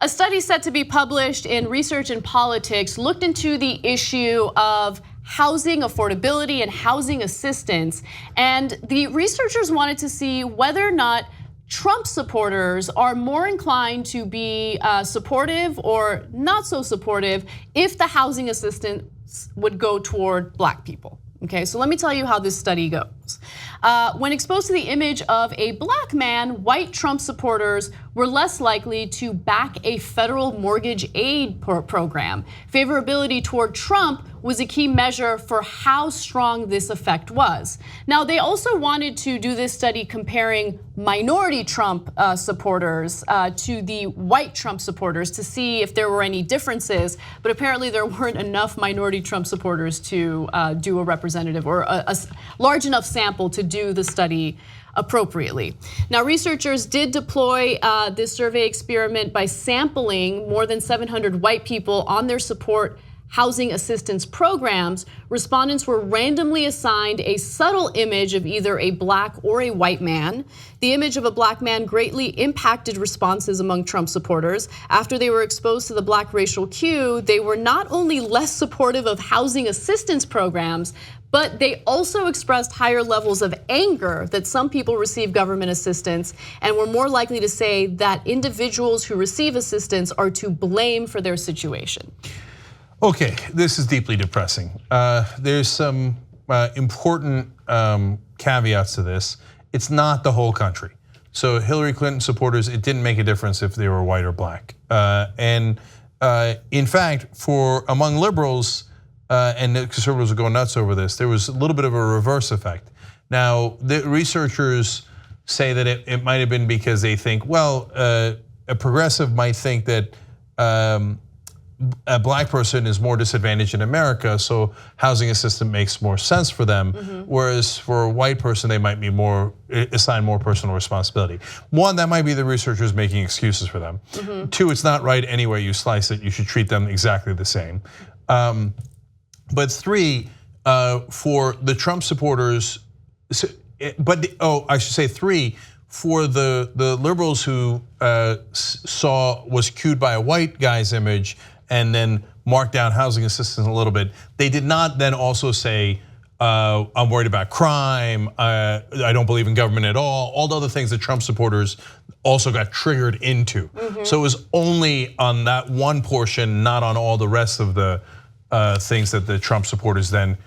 A study set to be published in Research and Politics looked into the issue of housing affordability and housing assistance. And the researchers wanted to see whether or not Trump supporters are more inclined to be supportive or not so supportive if the housing assistance would go toward black people. Okay, so let me tell you how this study goes. When exposed to the image of a black man, white Trump supporters were less likely to back a federal mortgage aid program. Favorability toward Trump was a key measure for how strong this effect was. Now, they also wanted to do this study comparing minority Trump supporters to the white Trump supporters to see if there were any differences, but apparently there weren't enough minority Trump supporters to do a representative or a large enough sample to do the study appropriately. Now, researchers did deploy this survey experiment by sampling more than 700 white people on their support housing assistance programs. Respondents were randomly assigned a subtle image of either a black or a white man. The image of a black man greatly impacted responses among Trump supporters. After they were exposed to the black racial cue, they were not only less supportive of housing assistance programs, but they also expressed higher levels of anger that some people receive government assistance and were more likely to say that individuals who receive assistance are to blame for their situation. Okay, this is deeply depressing. There's some important caveats to this. It's not the whole country. So Hillary Clinton supporters, it didn't make a difference if they were white or black. And in fact, for among liberals, and the conservatives will go nuts over this, there was a little bit of a reverse effect. Now, the researchers say that it might have been because they think, well, a progressive might think that a black person is more disadvantaged in America, so housing assistance makes more sense for them. Whereas for a white person, they might be more assigned more personal responsibility. One, that might be the researchers making excuses for them. Two, it's not right any way you slice it. You should treat them exactly the same. But three, for the Trump supporters, I should say three, for the liberals who was cued by a white guy's image and then marked down housing assistance a little bit, they did not then also say, I'm worried about crime, I don't believe in government at all the other things that Trump supporters also got triggered into. So it was only on that one portion, not on all the rest of the things that the Trump supporters then,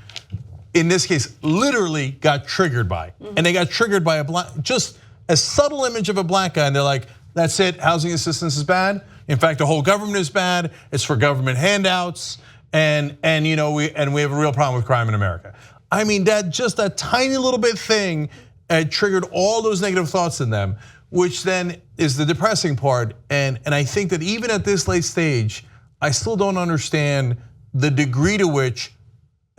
in this case, literally got triggered by. And they got triggered by just a subtle image of a black guy, and they're like, that's it, housing assistance is bad. In fact, the whole government is bad. It's for government handouts, and we have a real problem with crime in America. I mean, that just that tiny little bit thing triggered all those negative thoughts in them, which then is the depressing part. And I think that even at this late stage, I still don't understand the degree to which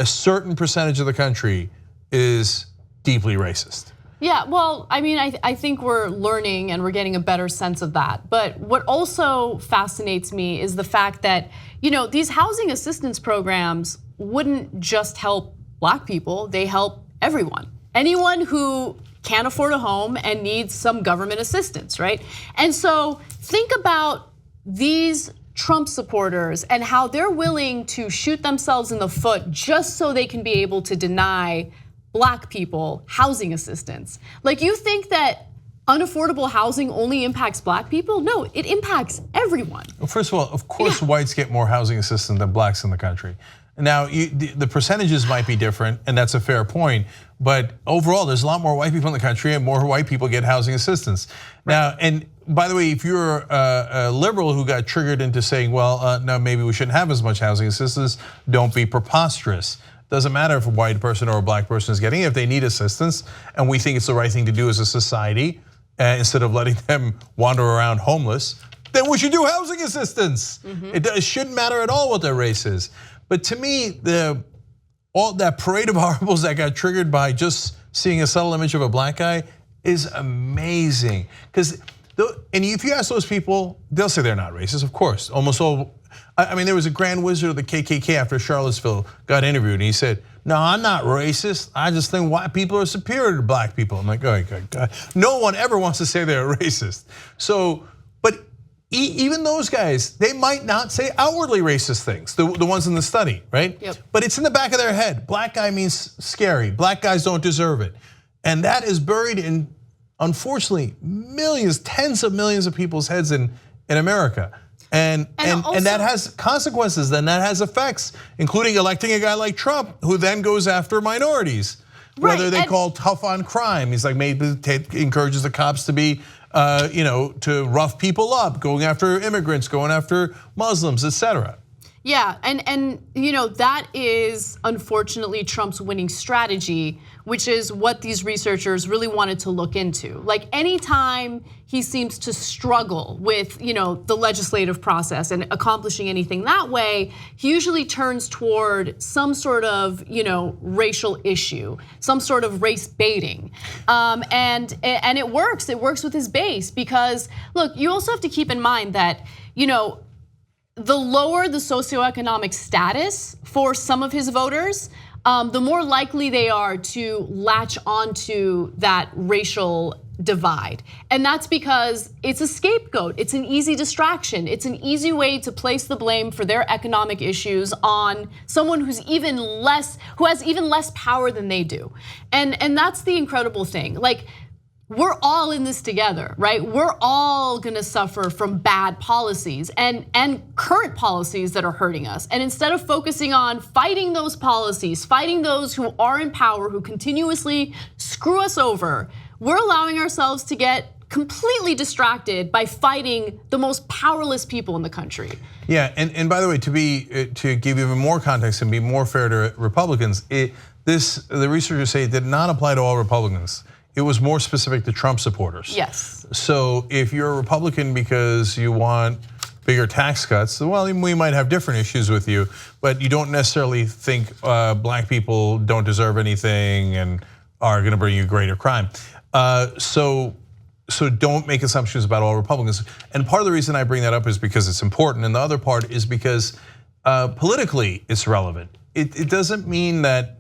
a certain percentage of the country is deeply racist. Yeah, well, I mean, I think we're learning and we're getting a better sense of that. But what also fascinates me is the fact that, these housing assistance programs wouldn't just help black people, they help everyone. Anyone who can't afford a home and needs some government assistance, right? And so think about these Trump supporters and how they're willing to shoot themselves in the foot just so they can be able to deny black people housing assistance. Like, you think that unaffordable housing only impacts black people? No, it impacts everyone. Well, first of all, of course, whites get more housing assistance than blacks in the country. Now, the percentages might be different, and that's a fair point. But overall, there's a lot more white people in the country, and more white people get housing assistance. Now, and by the way, if you're a liberal who got triggered into saying, well, no, maybe we shouldn't have as much housing assistance, don't be preposterous. Doesn't matter if a white person or a black person is getting it. If they need assistance and we think it's the right thing to do as a society, instead of letting them wander around homeless, then we should do housing assistance. It shouldn't matter at all what their race is. But to me, all that parade of horribles that got triggered by just seeing a subtle image of a black guy is amazing. And if you ask those people, they'll say they're not racist, of course. Almost all. I mean, there was a grand wizard of the KKK after Charlottesville got interviewed, and he said, no, I'm not racist. I just think white people are superior to black people. I'm like, oh, God. No one ever wants to say they're racist. So, but even those guys, they might not say outwardly racist things, the ones in the study, right? Yep. But it's in the back of their head. Black guy means scary. Black guys don't deserve it. And that is buried in, unfortunately, millions, tens of millions of people's heads in America. And that has consequences, and that has effects, including electing a guy like Trump, who then goes after minorities. Right, whether they call tough on crime. He's like maybe encourages the cops to be, to rough people up, going after immigrants, going after Muslims, etc. Yeah, and that is unfortunately Trump's winning strategy, which is what these researchers really wanted to look into. Like anytime he seems to struggle with the legislative process and accomplishing anything that way, he usually turns toward some sort of racial issue, some sort of race baiting, and it works. It works with his base because look, you also have to keep in mind that the lower the socioeconomic status for some of his voters, the more likely they are to latch onto that racial divide. And that's because it's a scapegoat, it's an easy distraction, it's an easy way to place the blame for their economic issues on someone who has even less power than they do. And that's the incredible thing. Like, we're all in this together, right? We're all gonna suffer from bad policies and current policies that are hurting us. And instead of focusing on fighting those policies, fighting those who are in power, who continuously screw us over, we're allowing ourselves to get completely distracted by fighting the most powerless people in the country. Yeah, and by the way, to give even more context and be more fair to Republicans, the researchers say it did not apply to all Republicans. It was more specific to Trump supporters. Yes. So if you're a Republican because you want bigger tax cuts, well, we might have different issues with you, but you don't necessarily think black people don't deserve anything and are gonna bring you greater crime. So don't make assumptions about all Republicans. And part of the reason I bring that up is because it's important, and the other part is because politically it's relevant. It doesn't mean that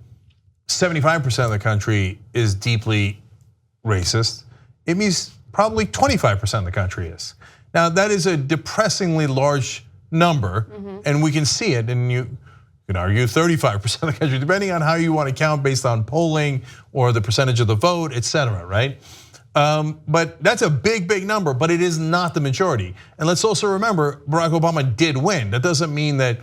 75% of the country is deeply racist. It means probably 25% of the country is. Now that is a depressingly large number, and we can see it, and you can argue 35% of the country, depending on how you want to count based on polling or the percentage of the vote, etc. right? But that's a big number, but it is not the majority. And let's also remember, Barack Obama did win. That doesn't mean that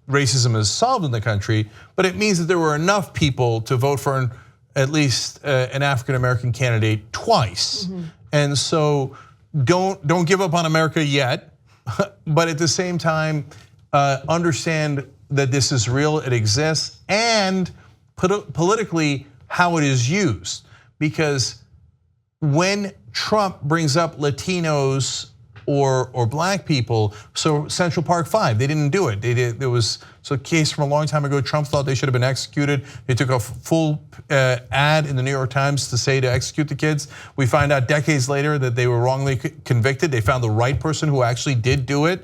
racism is solved in the country, but it means that there were enough people to vote for at least an African American candidate twice. And so don't give up on America yet, but at the same time, understand that this is real, it exists, and politically how it is used. Because when Trump brings up Latinos or black people, so Central Park 5, they didn't do it. There was a case from a long time ago. Trump thought they should have been executed. They took a full ad in the New York Times to say to execute the kids. We find out decades later that they were wrongly convicted. They found the right person who actually did do it.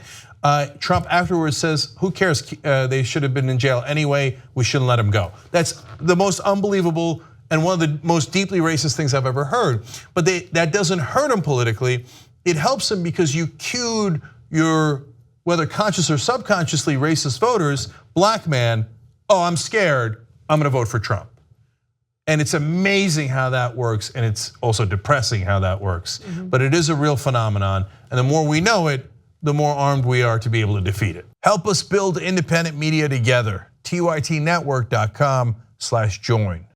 Trump afterwards says, who cares, they should have been in jail anyway, we shouldn't let them go. That's the most unbelievable and one of the most deeply racist things I've ever heard. But that doesn't hurt him politically. It helps him because you cued your, whether conscious or subconsciously racist voters, black man, oh, I'm scared, I'm gonna vote for Trump. And it's amazing how that works, and it's also depressing how that works. But it is a real phenomenon, and the more we know it, the more armed we are to be able to defeat it. Help us build independent media together. TYTnetwork.com/join.